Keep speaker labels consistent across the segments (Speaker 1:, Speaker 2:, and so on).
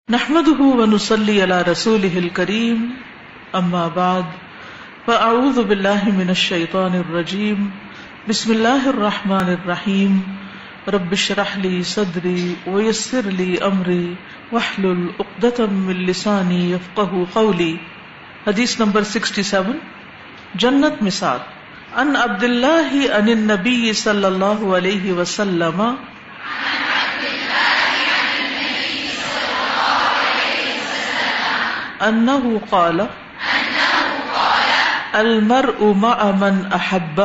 Speaker 1: نحمده ونصلي على رسوله الكريم اما بعد فاعوذ بالله من الشيطان الرجيم بسم الله الرحمن الرحيم رب اشرح لي صدري ويسر لي امري واحلل عقدة من لساني يفقهوا قولي. حدیث نمبر 67 جنت مثال. عن عبد الله عن النبي صلی اللہ علیہ وسلم انه قال المرء مع من احب.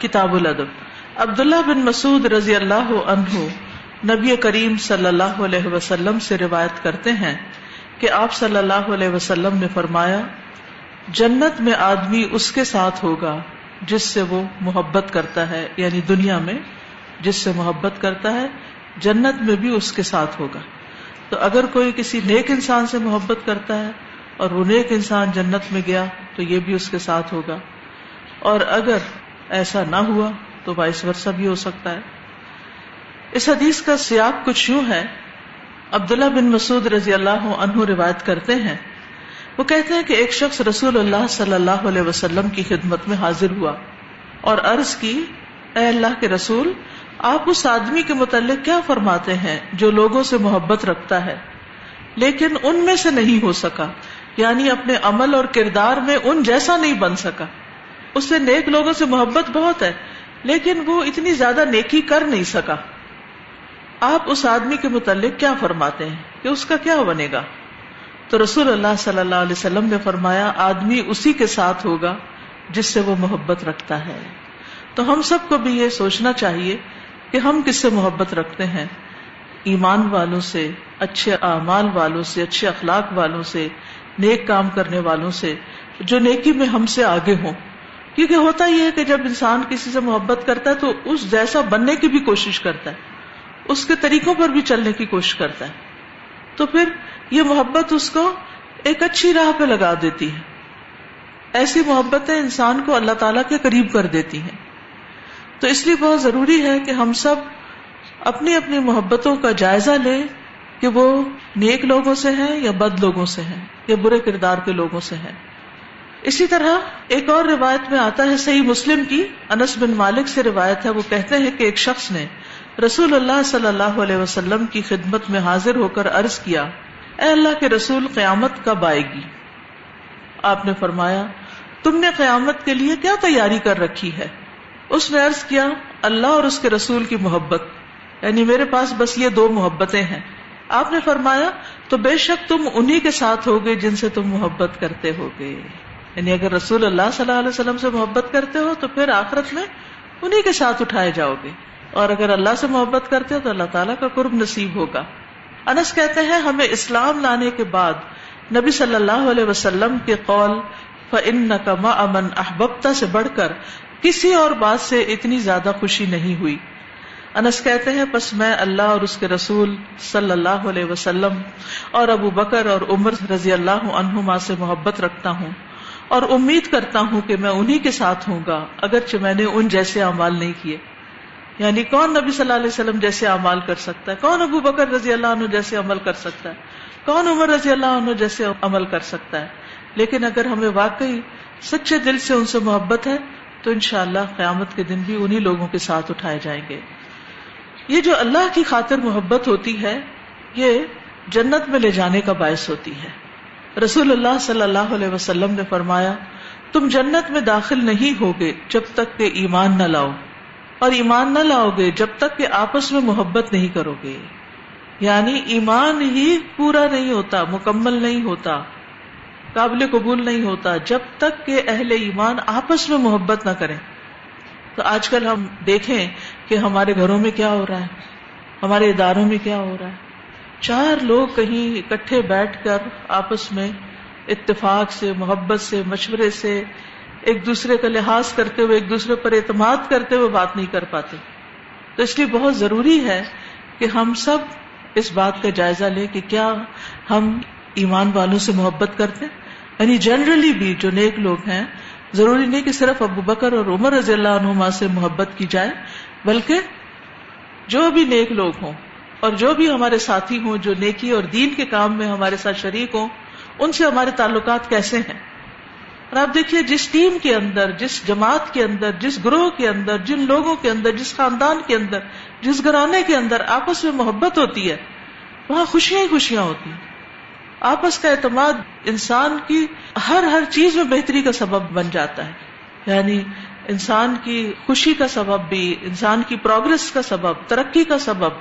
Speaker 1: کتاب الادب. عبداللہ بن مسعود رضی اللہ عنہ نبی کریم صلی اللہ علیہ وسلم سے روایت کرتے ہیں کہ آپ صلی اللہ علیہ وسلم نے فرمایا، جنت میں آدمی اس کے ساتھ ہوگا جس سے وہ محبت کرتا ہے، یعنی دنیا میں جس سے محبت کرتا ہے جنت میں بھی اس کے ساتھ ہوگا. تو اگر کوئی کسی نیک انسان سے محبت کرتا ہے اور وہ نیک انسان جنت میں گیا تو یہ بھی اس کے ساتھ ہوگا، اور اگر ایسا نہ ہوا تو وائس ورثہ بھی ہو سکتا ہے. اس حدیث کا سیاق کچھ یوں ہے. عبداللہ بن مسعود رضی اللہ عنہ روایت کرتے ہیں، وہ کہتے ہیں کہ ایک شخص رسول اللہ صلی اللہ علیہ وسلم کی خدمت میں حاضر ہوا اور عرض کی، اے اللہ کے رسول، آپ اس آدمی کے متعلق کیا فرماتے ہیں جو لوگوں سے محبت رکھتا ہے لیکن ان میں سے نہیں ہو سکا، یعنی اپنے عمل اور کردار میں ان جیسا نہیں بن سکا. اس سے نیک لوگوں سے محبت بہت ہے لیکن وہ اتنی زیادہ نیکی کر نہیں سکا. آپ اس آدمی کے متعلق کیا فرماتے ہیں کہ اس کا کیا بنے گا؟ تو رسول اللہ صلی اللہ علیہ وسلم نے فرمایا، آدمی اسی کے ساتھ ہوگا جس سے وہ محبت رکھتا ہے. تو ہم سب کو بھی یہ سوچنا چاہیے کہ ہم کس سے محبت رکھتے ہیں. ایمان والوں سے، اچھے اعمال والوں سے، اچھے اخلاق والوں سے، نیک کام کرنے والوں سے، جو نیکی میں ہم سے آگے ہوں. کیونکہ ہوتا یہ ہے کہ جب انسان کسی سے محبت کرتا ہے تو اس جیسا بننے کی بھی کوشش کرتا ہے، اس کے طریقوں پر بھی چلنے کی کوشش کرتا ہے. تو پھر یہ محبت اس کو ایک اچھی راہ پہ لگا دیتی ہے. ایسی محبتیں انسان کو اللہ تعالیٰ کے قریب کر دیتی ہیں. تو اس لیے بہت ضروری ہے کہ ہم سب اپنی اپنی محبتوں کا جائزہ لیں کہ وہ نیک لوگوں سے ہیں یا بد لوگوں سے ہیں یا برے کردار کے لوگوں سے ہیں. اسی طرح ایک اور روایت میں آتا ہے، صحیح مسلم کی، انس بن مالک سے روایت ہے. وہ کہتے ہیں کہ ایک شخص نے رسول اللہ صلی اللہ علیہ وسلم کی خدمت میں حاضر ہو کر عرض کیا، اے اللہ کے رسول، قیامت کب آئے گی؟ آپ نے فرمایا، تم نے قیامت کے لیے کیا تیاری کر رکھی ہے؟ اس نے عرض کیا، اللہ اور اس کے رسول کی محبت، یعنی میرے پاس بس یہ دو محبتیں ہیں. آپ نے فرمایا، تو بے شک تم انہی کے ساتھ ہوگے جن سے تم محبت کرتے ہوگے. یعنی اگر رسول اللہ صلی اللہ علیہ وسلم سے محبت کرتے ہو تو پھر آخرت میں انہی کے ساتھ اٹھائے جاؤ گے، اور اگر اللہ سے محبت کرتے ہو تو اللہ تعالیٰ کا قرب نصیب ہوگا. انس کہتے ہیں، ہمیں اسلام لانے کے بعد نبی صلی اللہ علیہ وسلم کے قول فَإِنَّكَ مَعَ مَنْ أَحْبَبْتَ سے بڑھ کر کسی اور بات سے اتنی زیادہ خوشی نہیں ہوئی. انس کہتے ہیں، پس میں اللہ اور اس کے رسول صلی اللہ علیہ وسلم اور ابو بکر اور عمر رضی اللہ عنہما سے محبت رکھتا ہوں اور امید کرتا ہوں کہ میں انہی کے ساتھ ہوں گا اگرچہ میں نے ان جیسے اعمال نہیں کیے. یعنی کون نبی صلی اللہ علیہ وسلم جیسے اعمال کر سکتا ہے؟ کون ابو بکر رضی اللہ عنہ جیسے عمل کر سکتا ہے؟ کون عمر رضی اللہ عنہ جیسے عمل کر سکتا ہے؟ لیکن اگر ہمیں واقعی سچے دل سے ان سے محبت ہے تو انشاءاللہ قیامت کے دن بھی انہی لوگوں کے ساتھ اٹھائے جائیں گے. یہ جو اللہ کی خاطر محبت ہوتی ہے یہ جنت میں لے جانے کا باعث ہوتی ہے. رسول اللہ صلی اللہ علیہ وسلم نے فرمایا، تم جنت میں داخل نہیں ہوگے جب تک کہ ایمان نہ لاؤ، اور ایمان نہ لاؤ گے جب تک کہ آپس میں محبت نہیں کرو گے. یعنی ایمان ہی پورا نہیں ہوتا، مکمل نہیں ہوتا، قابل قبول نہیں ہوتا جب تک کہ اہل ایمان آپس میں محبت نہ کریں. تو آج کل ہم دیکھیں کہ ہمارے گھروں میں کیا ہو رہا ہے، ہمارے اداروں میں کیا ہو رہا ہے. 4 لوگ کہیں اکٹھے بیٹھ کر آپس میں اتفاق سے، محبت سے، مشورے سے، ایک دوسرے کا لحاظ کرتے ہوئے، ایک دوسرے پر اعتماد کرتے ہوئے بات نہیں کر پاتے. تو اس لیے بہت ضروری ہے کہ ہم سب اس بات کا جائزہ لیں کہ کیا ہم ایمان والوں سے محبت کرتے ہیں. یعنی جنرلی بھی جو نیک لوگ ہیں، ضروری نہیں کہ صرف ابو بکر اور عمر رضی اللہ عنہما سے محبت کی جائے، بلکہ جو بھی نیک لوگ ہوں اور جو بھی ہمارے ساتھی ہوں جو نیکی اور دین کے کام میں ہمارے ساتھ شریک ہوں، ان سے ہمارے تعلقات کیسے ہیں. اور آپ دیکھیے جس ٹیم کے اندر، جس جماعت کے اندر، جس گروہ کے اندر، جن لوگوں کے اندر، جس خاندان کے اندر، جس گھرانے کے اندر آپس میں محبت ہوتی ہے، وہاں خوشیاں ہی خوشیاں ہوتی ہیں. آپس کا اعتماد انسان کی ہر چیز میں بہتری کا سبب بن جاتا ہے. یعنی انسان کی خوشی کا سبب بھی، انسان کی پروگرس کا سبب، ترقی کا سبب،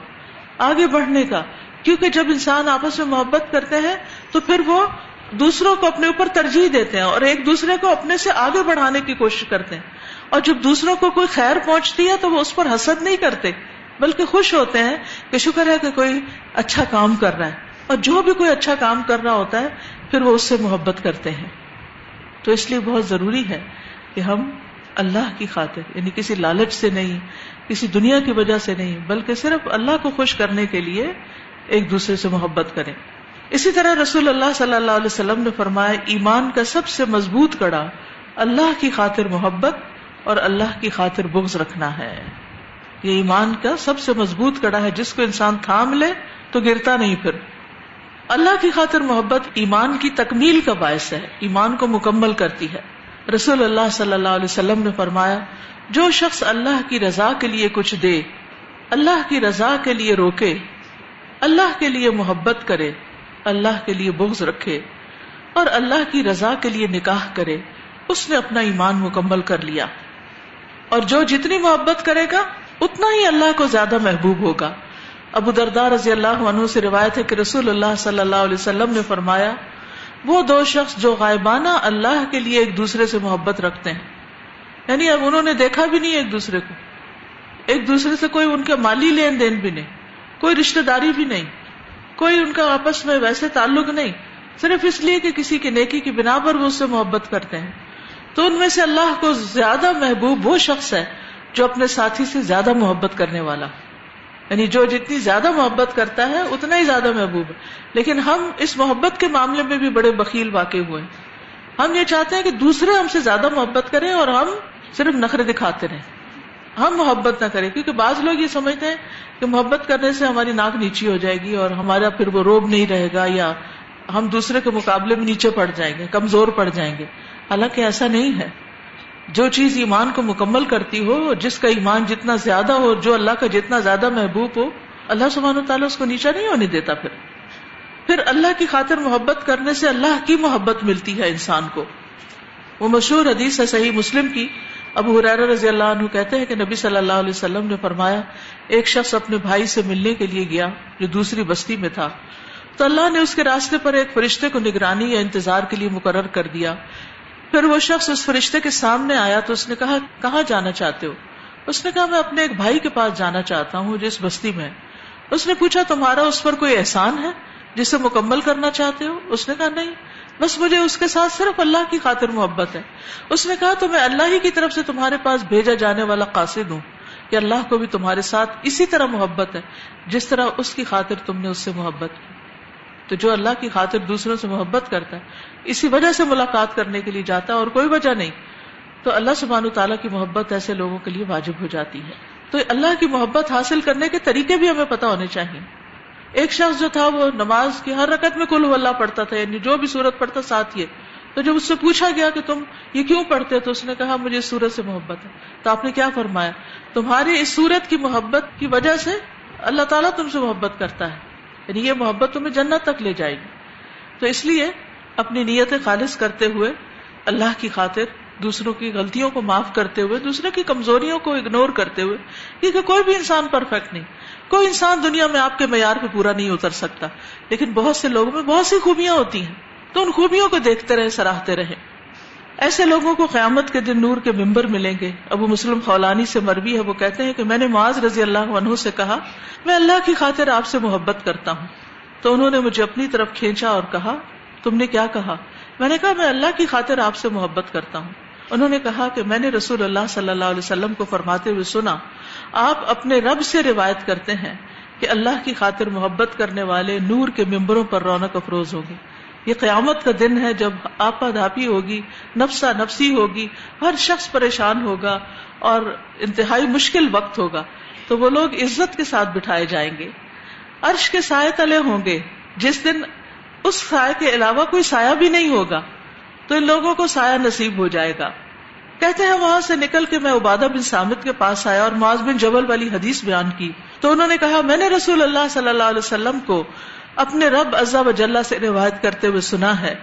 Speaker 1: آگے بڑھنے کا. کیونکہ جب انسان آپس میں محبت کرتے ہیں تو پھر وہ دوسروں کو اپنے اوپر ترجیح دیتے ہیں اور ایک دوسرے کو اپنے سے آگے بڑھانے کی کوشش کرتے ہیں. اور جب دوسروں کو کوئی خیر پہنچتی ہے تو وہ اس پر حسد نہیں کرتے، بلکہ خوش ہوتے ہیں کہ شکر ہے کہ کوئی اچھا کام کر رہا ہے. اور جو بھی کوئی اچھا کام کر رہا ہوتا ہے پھر وہ اس سے محبت کرتے ہیں. تو اس لیے بہت ضروری ہے کہ ہم اللہ کی خاطر، یعنی کسی لالچ سے نہیں، کسی دنیا کی وجہ سے نہیں، بلکہ صرف اللہ کو خوش کرنے کے لیے ایک دوسرے سے محبت کریں. اسی طرح رسول اللہ صلی اللہ علیہ وسلم نے فرمایا، ایمان کا سب سے مضبوط کڑا اللہ کی خاطر محبت اور اللہ کی خاطر بغض رکھنا ہے. یہ ایمان کا سب سے مضبوط کڑا ہے، جس کو انسان تھام لے تو گرتا نہیں. پھر اللہ کی خاطر محبت ایمان کی تکمیل کا باعث ہے، ایمان کو مکمل کرتی ہے. رسول اللہ صلی اللہ علیہ وسلم نے فرمایا، جو شخص اللہ کی رضا کے لیے کچھ دے، اللہ کی رضا کے لیے روکے، اللہ کے لیے محبت کرے، اللہ کے لیے بغض رکھے اور اللہ کی رضا کے لیے نکاح کرے، اس نے اپنا ایمان مکمل کر لیا. اور جو جتنی محبت کرے گا اتنا ہی اللہ کو زیادہ محبوب ہوگا. ابو درداء رضی اللہ عنہ سے روایت ہے کہ رسول اللہ صلی اللہ علیہ وسلم نے فرمایا، وہ دو شخص جو غائبانہ اللہ کے لیے ایک دوسرے سے محبت رکھتے ہیں، یعنی اب انہوں نے دیکھا بھی نہیں ایک دوسرے کو، ایک دوسرے سے کوئی ان کا مالی لین دین بھی نہیں، کوئی رشتہ داری بھی نہیں، کوئی ان کا آپس میں ویسے تعلق نہیں، صرف اس لیے کہ کسی کی نیکی کی بنا پر وہ اس سے محبت کرتے ہیں. تو ان میں سے اللہ کو زیادہ محبوب وہ شخص ہے جو اپنے ساتھی سے زیادہ محبت کرنے والا، یعنی جو جتنی زیادہ محبت کرتا ہے اتنا ہی زیادہ محبوب ہے. لیکن ہم اس محبت کے معاملے میں بھی بڑے بخیل واقع ہوئے ہیں. ہم یہ چاہتے ہیں کہ دوسرے ہم سے زیادہ محبت کریں اور ہم صرف نخرے دکھاتے رہیں، ہم محبت نہ کریں. کیونکہ بعض لوگ یہ سمجھتے ہیں کہ محبت کرنے سے ہماری ناک نیچی ہو جائے گی اور ہمارا پھر وہ روب نہیں رہے گا، یا ہم دوسرے کے مقابلے میں نیچے پڑ جائیں گے، کمزور پڑ جائیں گے. حالانکہ ایسا نہیں ہے. جو چیز ایمان کو مکمل کرتی ہو، جس کا ایمان جتنا زیادہ ہو، جو اللہ کا جتنا زیادہ محبوب ہو، اللہ سبحانہ وتعالیٰ اس کو نیچا نہیں ہونے دیتا. پھر اللہ کی خاطر محبت کرنے سے اللہ کی محبت ملتی ہے انسان کو. وہ مشہور حدیث ہے صحیح مسلم کی، ابو ہریرہ رضی اللہ عنہ کہتے ہیں کہ نبی صلی اللہ علیہ وسلم نے فرمایا، ایک شخص اپنے بھائی سے ملنے کے لیے گیا جو دوسری بستی میں تھا، تو اللہ نے اس کے راستے پر ایک فرشتے کو نگرانی یا انتظار کے لیے مقرر کر دیا. پھر وہ شخص اس فرشتے کے سامنے آیا تو اس نے کہا، کہاں جانا چاہتے ہو؟ اس نے کہا، میں اپنے ایک بھائی کے پاس جانا چاہتا ہوں جس بستی میں. اس نے پوچھا، تمہارا اس پر کوئی احسان ہے جسے مکمل کرنا چاہتے ہو؟ اس نے کہا، نہیں، بس مجھے اس کے ساتھ صرف اللہ کی خاطر محبت ہے. اس نے کہا، تو میں اللہ ہی کی طرف سے تمہارے پاس بھیجا جانے والا قاصد ہوں کہ اللہ کو بھی تمہارے ساتھ اسی طرح محبت ہے جس طرح اس کی خاطر تم نے اس سے محبت کی. تو جو اللہ کی خاطر دوسروں سے محبت کرتا ہے، اسی وجہ سے ملاقات کرنے کے لیے جاتا ہے اور کوئی وجہ نہیں، تو اللہ سبحانہ وتعالیٰ کی محبت ایسے لوگوں کے لیے واجب ہو جاتی ہے. تو اللہ کی محبت حاصل کرنے کے طریقے بھی ہمیں پتہ ہونے چاہیے. ایک شخص جو تھا وہ نماز کی ہر رکعت میں قل هو اللہ پڑھتا تھا، یعنی جو بھی سورت پڑھتا ساتھ یہ. تو جب اس سے پوچھا گیا کہ تم یہ کیوں پڑھتے، تو اس نے کہا، مجھے اس سورت سے محبت ہے. تو آپ نے کیا فرمایا؟ تمہاری اس سورت کی محبت کی وجہ سے اللہ تعالیٰ تم سے محبت کرتا ہے، یعنی یہ محبت تمہیں جنت تک لے جائے گی. تو اس لیے اپنی نیت خالص کرتے ہوئے، اللہ کی خاطر دوسروں کی غلطیوں کو معاف کرتے ہوئے، دوسروں کی کمزوریوں کو اگنور کرتے ہوئے، کیونکہ کوئی بھی انسان پرفیکٹ نہیں، کوئی انسان دنیا میں آپ کے معیار پہ پورا نہیں اتر سکتا، لیکن بہت سے لوگوں میں بہت سی خوبیاں ہوتی ہیں، تو ان خوبیوں کو دیکھتے رہے، سراہتے رہے. ایسے لوگوں کو قیامت کے دن نور کے ممبر ملیں گے. ابو مسلم خولانی سے مروی ہے، وہ کہتے ہیں کہ میں نے معاذ رضی اللہ عنہ سے کہا، میں اللہ کی خاطر آپ سے محبت کرتا ہوں. تو انہوں نے مجھے اپنی طرف کھینچا اور کہا، تم نے کیا کہا؟ میں نے کہا، میں اللہ کی خاطر آپ سے محبت کرتا ہوں. انہوں نے کہا کہ میں نے رسول اللہ صلی اللہ علیہ وسلم کو فرماتے ہوئے سنا، آپ اپنے رب سے روایت کرتے ہیں کہ اللہ کی خاطر محبت کرنے والے نور کے ممبروں پر رونق افروز ہوں گے. یہ قیامت کا دن ہے جب آپا دھاپی ہوگی، نفسا نفسی ہوگی، ہر شخص پریشان ہوگا اور انتہائی مشکل وقت ہوگا. تو وہ لوگ عزت کے ساتھ بٹھائے جائیں گے. عرش کے سائے تلے ہوں گے جس دن اس سائے کے علاوہ کوئی سایہ بھی نہیں ہوگا، تو ان لوگوں کو سایہ نصیب ہو جائے گا. کہتے ہیں وہاں سے نکل کے میں عبادہ بن صامت کے پاس آیا اور معاذ بن جبل والی حدیث بیان کی. تو انہوں نے کہا میں نے رسول اللہ صلی اللہ علیہ وسلم کو اپنے رب عز و جل سے روایت کرتے ہوئے سنا ہے،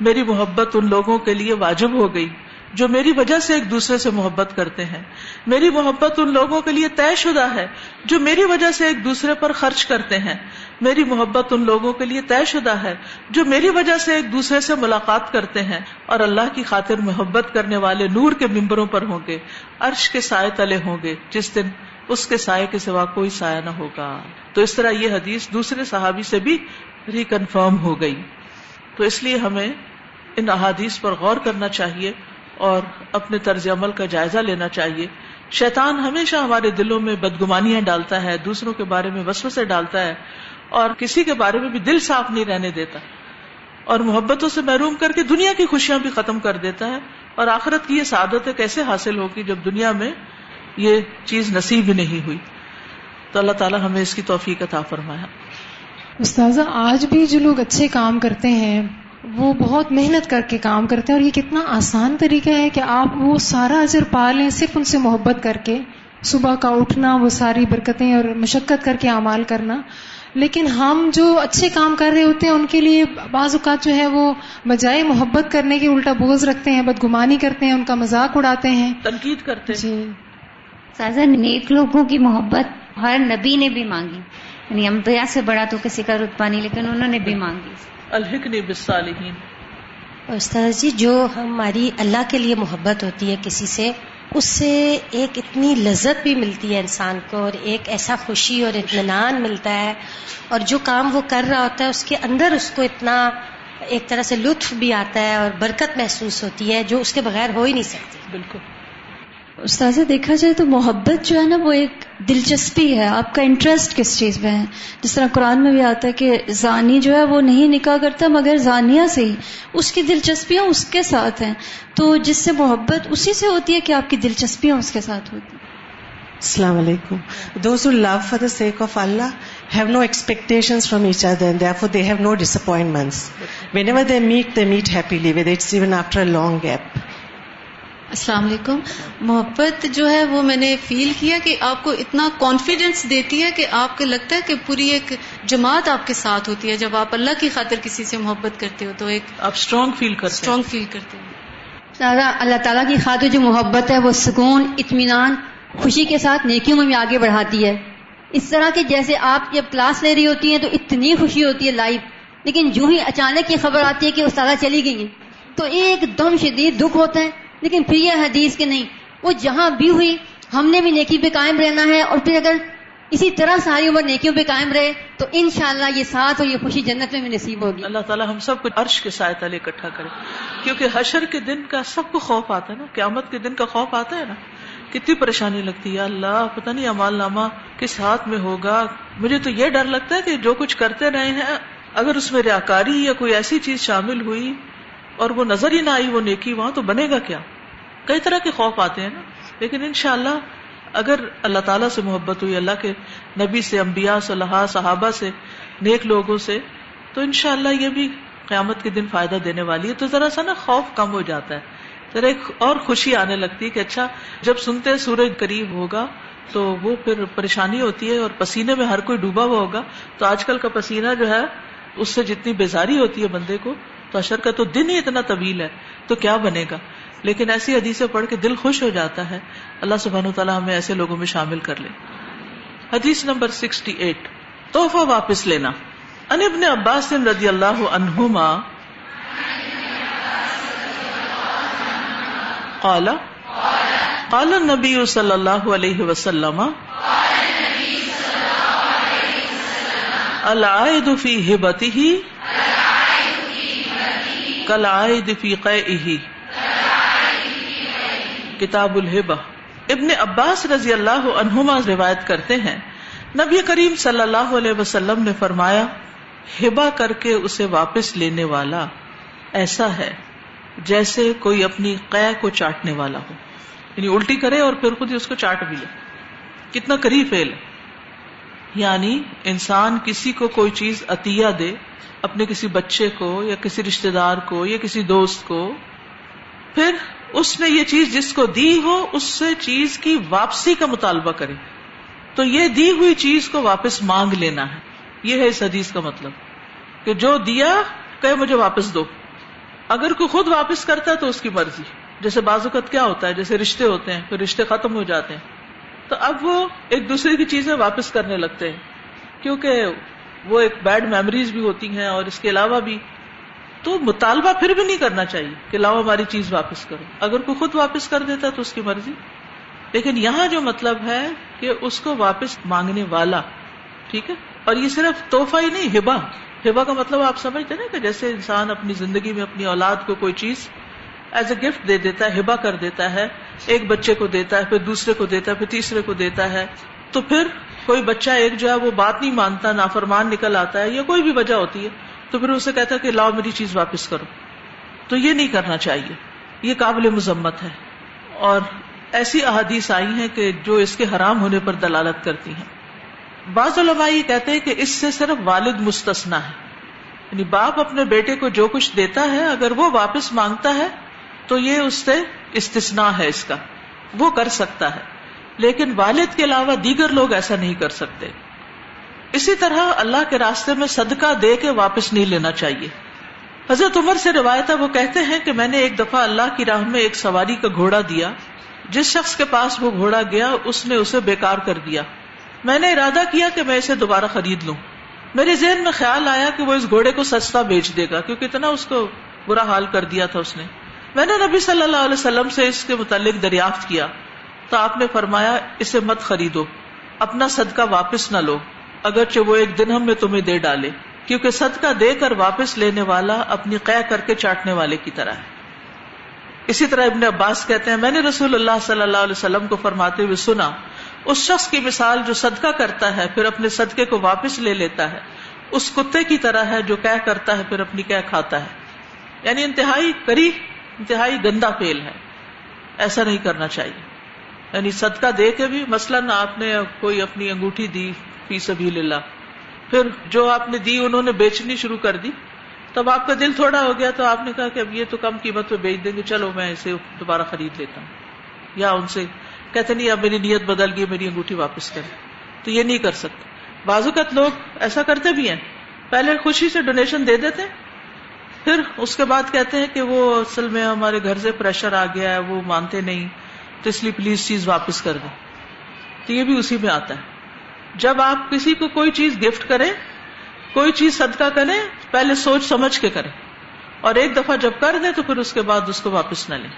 Speaker 1: میری محبت ان لوگوں کے لیے واجب ہو گئی جو میری وجہ سے ایک دوسرے سے محبت کرتے ہیں. میری محبت ان لوگوں کے لیے طے شدہ ہے جو میری وجہ سے ایک دوسرے پر خرچ کرتے ہیں. میری محبت ان لوگوں کے لیے طے شدہ ہے جو میری وجہ سے ایک دوسرے سے ملاقات کرتے ہیں اور اللہ کی خاطر محبت کرنے والے نور کے ممبروں پر ہوں گے، عرش کے سائے تلے ہوں گے جس دن اس کے سائے کے سوا کوئی سایہ نہ ہوگا. تو اس طرح یہ حدیث دوسرے صحابی سے بھی ریکنفرم ہو گئی. تو اس لیے ہمیں ان احادیث پر غور کرنا چاہیے اور اپنے طرز عمل کا جائزہ لینا چاہیے. شیطان ہمیشہ ہمارے دلوں میں بدگمانیاں ڈالتا ہے، دوسروں کے بارے میں وسوسے ڈالتا ہے اور کسی کے بارے میں بھی دل صاف نہیں رہنے دیتا اور محبتوں سے محروم کر کے دنیا کی خوشیاں بھی ختم کر دیتا ہے. اور آخرت کی یہ سعادت کیسے حاصل ہوگی جب دنیا میں یہ چیز نصیب ہی نہیں ہوئی. تو اللہ تعالیٰ ہمیں اس کی توفیق عطا فرمایا.
Speaker 2: استاذہ آج بھی جو لوگ اچھے کام کرتے ہیں وہ بہت محنت کر کے کام کرتے ہیں، اور یہ کتنا آسان طریقہ ہے کہ آپ وہ سارا اجر پا لیں صرف ان سے محبت کر کے، صبح کا اٹھنا، وہ ساری برکتیں اور مشقت کر کے اعمال کرنا. لیکن ہم جو اچھے کام کر رہے ہوتے ہیں ان کے لیے بعض اوقات جو ہے وہ بجائے محبت کرنے کے الٹا بغض رکھتے ہیں، بدگمانی کرتے ہیں، ان کا مذاق اڑاتے ہیں،
Speaker 1: تنقید کرتے ہیں.
Speaker 2: جی
Speaker 3: سازا نیک لوگوں کی محبت ہر نبی نے بھی مانگی، یعنی انبیاء سے بڑا تو کسی کا رتبہ نہیں، لیکن انہوں نے بھی مانگی.
Speaker 1: الحقنی بالصالحین.
Speaker 4: استاذ جی جو ہماری اللہ کے لیے محبت ہوتی ہے کسی سے، اس سے ایک اتنی لذت بھی ملتی ہے انسان کو، اور ایک ایسا خوشی اور اطمینان ملتا ہے، اور جو کام وہ کر رہا ہوتا ہے اس کے اندر اس کو اتنا ایک طرح سے لطف بھی آتا ہے اور برکت محسوس ہوتی ہے جو اس کے بغیر ہو ہی نہیں سکتی.
Speaker 1: بالکل.
Speaker 5: استاذہ دیکھا جائے تو محبت جو ہے نا وہ ایک دلچسپی ہے، آپ کا انٹرسٹ کس چیز میں ہے. جس طرح قرآن میں بھی آتا ہے کہ زانی جو ہے وہ نہیں نکاح کرتا مگر زانیہ سے ہی، اس کی دلچسپیاں اس کے ساتھ ہیں. تو جس سے محبت اسی سے ہوتی ہے کہ آپ کی دلچسپیاں اس کے ساتھ ہوتی ہیں.
Speaker 6: السلام علیکم. Those who love for the sake of Allah have no expectations from each other and therefore they have no disappointments. Whenever they meet happily, whether it's even after a long gap.
Speaker 7: السلام علیکم. محبت جو ہے وہ میں نے فیل کیا کہ آپ کو اتنا کانفیڈینس دیتی ہے کہ آپ کو لگتا ہے کہ پوری ایک جماعت آپ کے ساتھ ہوتی ہے. جب آپ اللہ کی خاطر کسی سے محبت کرتے ہو تو ایک
Speaker 1: آپ اسٹرانگ فیل کرتے ہیں.
Speaker 8: اللہ تعالیٰ کی خاطر جو محبت ہے وہ سکون، اطمینان، خوشی کے ساتھ نیکیوں میں بھی آگے بڑھاتی ہے. اس طرح کہ جیسے آپ جب کلاس لے رہی ہوتی ہیں تو اتنی خوشی ہوتی ہے لائف، لیکن جو ہی اچانک یہ خبر آتی ہے کہ استاذہ چلی گئی ہیں تو ایک دم شدید دکھ ہوتا ہے. لیکن پھر یہ حدیث کے نہیں، وہ جہاں بھی ہوئی ہم نے بھی نیکی پہ قائم رہنا ہے، اور پھر اگر اسی طرح ساری عمر نیکیوں پہ قائم رہے تو انشاءاللہ یہ ساتھ اور یہ خوشی جنت میں بھی نصیب ہوگی.
Speaker 1: اللہ تعالیٰ ہم سب کو عرش کے سائے تلے اکٹھا کرے. کیونکہ حشر کے دن کا سب کو خوف آتا ہے نا، قیامت کے دن کا خوف آتا ہے نا، کتنی پریشانی لگتی ہے. اللہ پتہ نہیں اعمال نامہ کس ہاتھ میں ہوگا. مجھے تو یہ ڈر لگتا ہے کہ جو کچھ کرتے رہے ہیں اگر اس میں ریاکاری یا کوئی ایسی چیز شامل ہوئی اور وہ نظر ہی نہ آئی وہ نیکی، وہاں تو بنے گا کیا. کئی طرح کے خوف آتے ہیں نا. لیکن انشاءاللہ اگر اللہ تعالیٰ سے محبت ہوئی، اللہ کے نبی سے، انبیاء، صلحاء، صحابہ سے، نیک لوگوں سے، تو انشاءاللہ یہ بھی قیامت کے دن فائدہ دینے والی ہے. تو ذرا سا نا خوف کم ہو جاتا ہے، ذرا ایک اور خوشی آنے لگتی ہے کہ اچھا جب سنتے سورج قریب ہوگا تو وہ پھر پریشانی ہوتی ہے اور پسینے میں ہر کوئی ڈوبا ہوا ہوگا. تو آج کل کا پسینہ جو ہے اس سے جتنی بیزاری ہوتی ہے بندے کو، تو حشر کا تو دن ہی اتنا طویل ہے تو کیا بنے گا. لیکن ایسی حدیثیں پڑھ کے دل خوش ہو جاتا ہے. اللہ سبحانہ وتعالی ہمیں ایسے لوگوں میں شامل کر لے. حدیث نمبر 68، تحفہ واپس لینا. ان ابن عباس رضی اللہ عنہما قال قال النبی صلی اللہ علیہ وسلم العائد فی ہبتہ کالعائد فی قیئہ. کتاب الہبہ. ابن عباس رضی اللہ عنہما روایت کرتے ہیں نبی کریم صلی اللہ علیہ وسلم نے فرمایا، ہبہ کر کے اسے واپس لینے والا ایسا ہے جیسے کوئی اپنی قے کو چاٹنے والا ہو، یعنی الٹی کرے اور پھر خود ہی اس کو چاٹ بھی لے. کتنا قریب فعل ہے. یعنی انسان کسی کو کوئی چیز عطیہ دے، اپنے کسی بچے کو یا کسی رشتہ دار کو یا کسی دوست کو، پھر اس نے یہ چیز جس کو دی ہو اس سے چیز کی واپسی کا مطالبہ کرے، تو یہ دی ہوئی چیز کو واپس مانگ لینا ہے. یہ ہے اس حدیث کا مطلب کہ جو دیا کہ مجھے واپس دو. اگر کوئی خود واپس کرتا ہے تو اس کی مرضی. جیسے بعض اوقات کیا ہوتا ہے، جیسے رشتے ہوتے ہیں، پھر رشتے ختم ہو جاتے ہیں تو اب وہ ایک دوسرے کی چیزیں واپس کرنے لگتے ہیں، کیونکہ وہ ایک بیڈ میموریز بھی ہوتی ہیں اور اس کے علاوہ بھی. تو مطالبہ پھر بھی نہیں کرنا چاہیے کہ لاؤ ہماری چیز واپس کرو. اگر کوئی خود واپس کر دیتا تو اس کی مرضی. لیکن یہاں جو مطلب ہے کہ اس کو واپس مانگنے والا، ٹھیک ہے. اور یہ صرف تحفہ ہی نہیں، ہبہ کا مطلب آپ سمجھتے نا کہ جیسے انسان اپنی زندگی میں اپنی اولاد کو کوئی چیز ایز اے گفٹ دے دیتا ہے، ہبہ کر دیتا ہے. ایک بچے کو دیتا ہے، پھر دوسرے کو دیتا ہے، پھر تیسرے کو دیتا ہے. تو پھر کوئی بچہ ایک جو ہے وہ بات نہیں مانتا، نافرمان نکل آتا ہے یا کوئی بھی وجہ ہوتی ہے، تو پھر اسے کہتا ہے کہ لاؤ میری چیز واپس کرو. تو یہ نہیں کرنا چاہیے، یہ قابل مذمت ہے. اور ایسی احادیث آئی ہیں کہ جو اس کے حرام ہونے پر دلالت کرتی ہیں. بعض علماء یہ کہتے ہیں کہ اس سے صرف والد مستثنا ہے، یعنی باپ اپنے بیٹے کو جو کچھ دیتا ہے اگر وہ واپس مانگتا ہے تو یہ اس سے استثناء ہے، اس کا وہ کر سکتا ہے. لیکن والد کے علاوہ دیگر لوگ ایسا نہیں کر سکتے. اسی طرح اللہ کے راستے میں صدقہ دے کے واپس نہیں لینا چاہیے. حضرت عمر سے روایت ہے، وہ کہتے ہیں کہ میں نے ایک دفعہ اللہ کی راہ میں ایک سواری کا گھوڑا دیا. جس شخص کے پاس وہ گھوڑا گیا اس نے اسے بیکار کر دیا. میں نے ارادہ کیا کہ میں اسے دوبارہ خرید لوں. میرے ذہن میں خیال آیا کہ وہ اس گھوڑے کو سستا بیچ دے گا کیونکہ اتنا اس کو برا حال کر دیا تھا اس نے. میں نے نبی صلی اللہ علیہ وسلم سے اس کے متعلق دریافت کیا تو آپ نے فرمایا اسے مت خریدو، اپنا صدقہ واپس نہ لو اگرچہ وہ ایک درہم میں تمہیں دے ڈالے، کیونکہ صدقہ دے کر واپس لینے والا اپنی قے کر کے چاٹنے والے کی طرح ہے. اسی طرح ابن عباس کہتے ہیں میں نے رسول اللہ صلی اللہ علیہ وسلم کو فرماتے ہوئے سنا، اس شخص کی مثال جو صدقہ کرتا ہے پھر اپنے صدقے کو واپس لے لیتا ہے اس کتے کی طرح ہے جو قے کرتا ہے پھر اپنی قے کھاتا ہے. یعنی انتہائی قریب، انتہائی گندا فعل ہے، ایسا نہیں کرنا چاہیے. یعنی صدقہ دے کے بھی، مثلاً آپ نے کوئی اپنی انگوٹھی دی فی سبیل اللہ، پھر جو آپ نے دی انہوں نے بیچنی شروع کر دی، تب آپ کا دل تھوڑا ہو گیا تو آپ نے کہا کہ اب یہ تو کم قیمت پہ بیچ دیں گے، چلو میں اسے دوبارہ خرید لیتا ہوں. یا ان سے کہتے نہیں اب میری نیت بدل گئی، میری انگوٹھی واپس کریں. تو یہ نہیں کر سکتے. بعض اوقات لوگ ایسا کرتے بھی ہیں، پہلے خوشی سے ڈونیشن دے دیتے ہیں، پھر اس کے بعد کہتے ہیں کہ وہ اصل میں ہمارے گھر سے پریشر آ گیا ہے، وہ مانتے نہیں تو اس لیے پلیز چیز واپس کر دیں. تو یہ بھی اسی میں آتا ہے. جب آپ کسی کو کوئی چیز گفٹ کریں، کوئی چیز صدقہ کریں، پہلے سوچ سمجھ کے کریں، اور ایک دفعہ جب کر دیں تو پھر اس کے بعد اس کو واپس نہ لیں.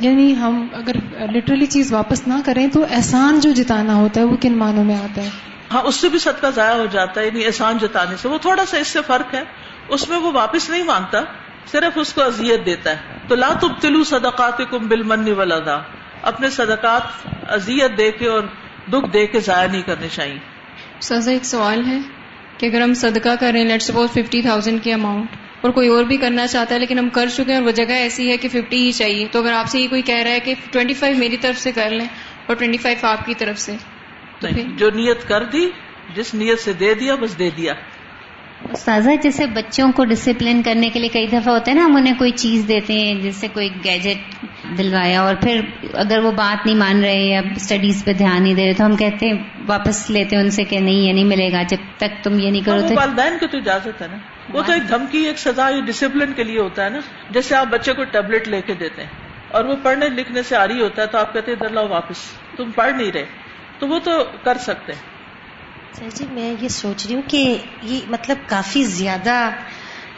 Speaker 2: یعنی ہم اگر لٹرلی چیز واپس نہ کریں تو احسان جو جتانا ہوتا ہے وہ کن معنوں میں آتا ہے؟
Speaker 1: ہاں، اس سے بھی صدقہ ضائع ہو جاتا ہے. یعنی احسان جتانے سے وہ تھوڑا سا اس سے فرق ہے، اس میں وہ واپس نہیں مانگتا، صرف اس کو اذیت دیتا ہے. تو لا تبطلوا صدقاتکم بالمن والاذی، اپنے صدقات اذیت دے کے اور دکھ دے کے ضائع نہیں کرنے چاہیے.
Speaker 9: استاذہ ایک سوال ہے کہ اگر ہم صدقہ کریں لیٹ سپوز 50,000 کی اماؤنٹ اور کوئی اور بھی کرنا چاہتا ہے لیکن ہم کر چکے ہیں اور وہ جگہ ایسی ہے کہ 50 ہی چاہیے، تو اگر آپ سے یہ کوئی کہہ رہا ہے کہ 25 میری طرف سے کر لیں اور 25 آپ کی طرف سے،
Speaker 1: جو نیت کر دی، جس نیت سے دے دیا بس دے دیا.
Speaker 3: استاذہ جیسے بچوں کو ڈسپلن کرنے کے لیے کئی دفعہ ہوتا ہے نا، ہم انہیں کوئی چیز دیتے ہیں جیسے کوئی گیجٹ دلوایا اور پھر اگر وہ بات نہیں مان رہے یا اسٹڈیز پہ دھیان نہیں دے رہے تو ہم کہتے ہیں واپس لیتے ہیں ان سے کہ نہیں یہ نہیں ملے گا جب تک تم یہ نہیں کرو. تو
Speaker 1: والدین کو تو اجازت ہے نا، وہ تو ایک دھمکی، ایک سزا، یہ ڈسپلن کے لیے ہوتا ہے نا. جیسے آپ بچے کو ٹیبلٹ لے کے دیتے ہیں اور وہ پڑھنے لکھنے سے آری ہوتا ہے تو آپ کہتے ہیں ادھر لاؤ واپس، تم پڑھ نہیں رہے، تو وہ تو کر سکتے ہیں.
Speaker 4: سر جی میں یہ سوچ رہی ہوں کہ یہ مطلب کافی زیادہ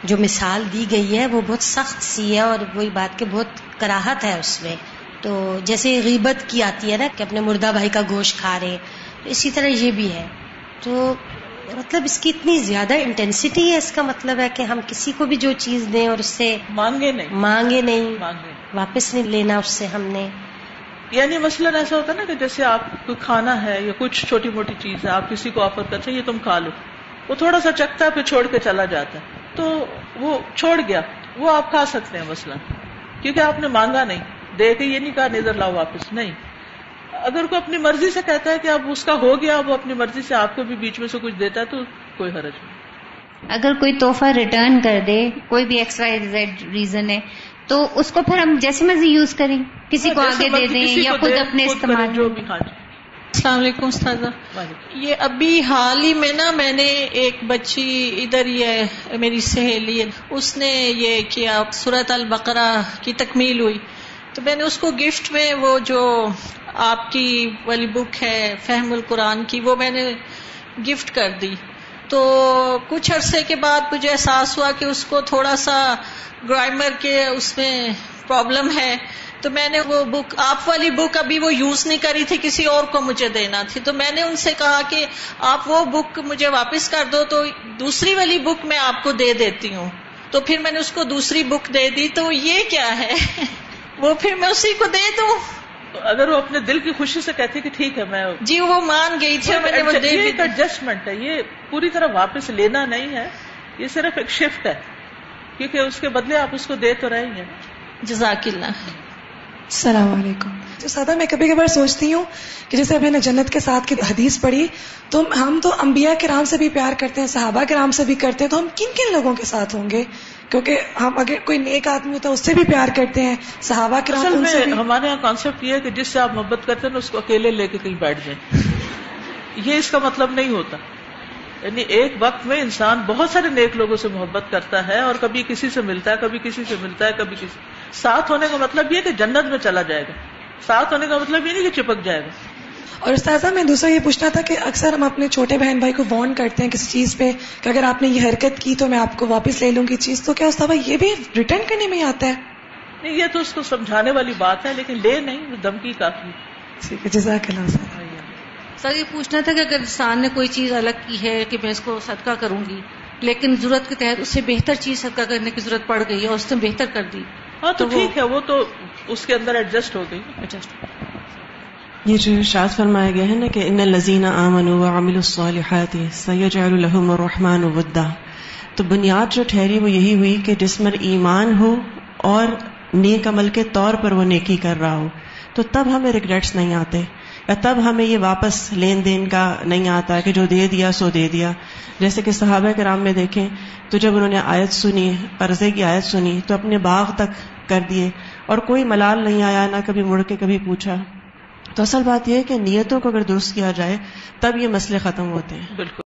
Speaker 4: جو مثال دی گئی ہے وہ بہت سخت سی ہے، اور وہی بات کہ بہت کراہت ہے اس میں. تو جیسے غیبت کی آتی ہے نا کہ اپنے مردہ بھائی کا گوشت کھا رہے، تو اسی طرح یہ بھی ہے. تو مطلب اس کی اتنی زیادہ انٹینسٹی ہے، اس کا مطلب ہے کہ ہم کسی کو بھی جو چیز دیں اور اس سے مانگے نہیں واپس نہیں لینا اس سے ہم نے.
Speaker 1: یعنی مثلاً ایسا ہوتا ہے نا کہ جیسے آپ کوئی کھانا ہے یا کچھ چھوٹی موٹی چیز ہے، آپ کسی کو آفر کرتے ہیں یہ تم کھا لو، وہ تھوڑا سا چکھتا ہے پھر چھوڑ کے چلا جاتا ہے، تو وہ چھوڑ گیا، وہ آپ کھا سکتے ہیں مثلاً، کیونکہ آپ نے مانگا نہیں، دے کے یہ نہیں کہا ادھر لاؤ واپس، نہیں. اگر کوئی اپنی مرضی سے کہتا ہے کہ اب اس کا ہو گیا، اب وہ اپنی مرضی سے آپ کو بھی بیچ میں سے کچھ دیتا ہے تو کوئی حرج نہیں.
Speaker 3: اگر کوئی تحفہ ریٹرن کر دے، کوئی بھی XYZ ریزن ہے، تو اس کو پھر ہم جیسے مرضی یوز کریں، کسی کو آگے دے دیں یا خود اپنے استعمال.
Speaker 1: جو بھی. ہاں جی.
Speaker 10: السلام علیکم استاذہ. یہ ابھی حال ہی میں نا میں نے ایک بچی ادھر یہ میری سہیلی اس نے یہ کیا سورۃ البقرہ کی تکمیل ہوئی تو میں نے اس کو گفٹ میں وہ جو آپ کی والی بک ہے فہم القرآن کی وہ میں نے گفٹ کر دی. تو کچھ عرصے کے بعد مجھے احساس ہوا کہ اس کو تھوڑا سا گرامر کے اس میں پرابلم ہے تو میں نے وہ بک آپ والی بک ابھی وہ یوز نہیں کری تھی، کسی اور کو مجھے دینا تھی تو میں نے ان سے کہا کہ آپ وہ بک مجھے واپس کر دو تو دوسری والی بک میں آپ کو دے دیتی ہوں. تو پھر میں نے اس کو دوسری بک دے دی. تو یہ کیا ہے وہ پھر میں اسی کو دے دوں؟
Speaker 1: اگر وہ اپنے دل کی خوشی سے کہتی کہ ٹھیک ہے میں
Speaker 10: جی وہ مان گئی تھی.
Speaker 1: یہ ایک ایڈجسٹمنٹ ہے، یہ پوری طرح واپس لینا نہیں ہے، یہ صرف ایک شفٹ ہے کیونکہ اس کے بدلے آپ اس کو دے تو رہے ہیں.
Speaker 10: جزاک اللہ.
Speaker 11: السلام علیکم. سادہ میں کبھی کبھار سوچتی ہوں کہ جیسے اب میں نے جنت کے ساتھ کی حدیث پڑھی تو ہم تو انبیاء کرام سے بھی پیار کرتے ہیں، صحابہ کرام سے بھی کرتے ہیں، تو ہم کن کن لوگوں کے ساتھ ہوں گے؟ کیونکہ ہم اگر کوئی نیک آدمی ہوتا ہے اس سے بھی پیار کرتے ہیں، صحابہ کرام ان سے بھی.
Speaker 1: ہمارے یہاں کانسیپٹ یہ ہے کہ جس سے آپ محبت کرتے ہیں نا اس کو اکیلے لے کے کہیں بیٹھ جائیں. یہ اس کا مطلب نہیں ہوتا. یعنی ایک وقت میں انسان بہت سارے نیک لوگوں سے محبت کرتا ہے اور کبھی کسی سے ملتا ہے، کبھی کسی سے ملتا ہے، کبھی کسی. ساتھ ہونے کا مطلب یہ کہ جنت میں چلا جائے گا. ساتھ ہونے کا مطلب یہ نہیں کہ چپک جائے گا.
Speaker 11: اور استاذہ میں دوسرا یہ پوچھنا تھا کہ اکثر ہم اپنے چھوٹے بہن بھائی کو وارن کرتے ہیں کسی چیز پہ کہ اگر آپ نے یہ حرکت کی تو میں آپ کو واپس لے لوں گی چیز، تو کیا استاذہ یہ بھی ریٹرن کرنے میں آتا ہے؟
Speaker 1: نہیں، یہ تو اس کو سمجھانے والی بات ہے لیکن لے نہیں، دھمکی کافی.
Speaker 11: ٹھیک ہے، جزاک اللہ.
Speaker 7: سر یہ پوچھنا تھا کہ اگر انسان نے کوئی چیز الگ کی ہے کہ میں اس کو صدقہ کروں گی لیکن ضرورت کے تحت اس سے بہتر چیز صدقہ کرنے کی ضرورت پڑ گئی ہے اور اس نے بہتر کر دی،
Speaker 1: ہاں تو ٹھیک ہے، وہ تو اس کے اندر ایڈجسٹ ہو گئی.
Speaker 6: یہ جو ارشاد فرمایا گیا ہے نا کہ ان الذین آمنوا وعملوا الصالحات سیجعل لهم الرحمن ودا، تو بنیاد جو ٹھہری وہ یہی ہوئی کہ جس میں ایمان ہو اور نیک عمل کے طور پر وہ نیکی کر رہا ہو تو تب ہمیں ریگریٹس نہیں آتے، یا تب ہمیں یہ واپس لین دین کا نہیں آتا کہ جو دے دیا سو دے دیا. جیسے کہ صحابہ کرام میں دیکھیں تو جب انہوں نے آیت سنی، قرضے کی آیت سنی تو اپنے باغ تک کر دیے اور کوئی ملال نہیں آیا، نہ کبھی مڑ کے کبھی پوچھا. تو اصل بات یہ ہے کہ نیتوں کو اگر درست کیا جائے تب یہ مسئلے ختم ہوتے ہیں. بالکل.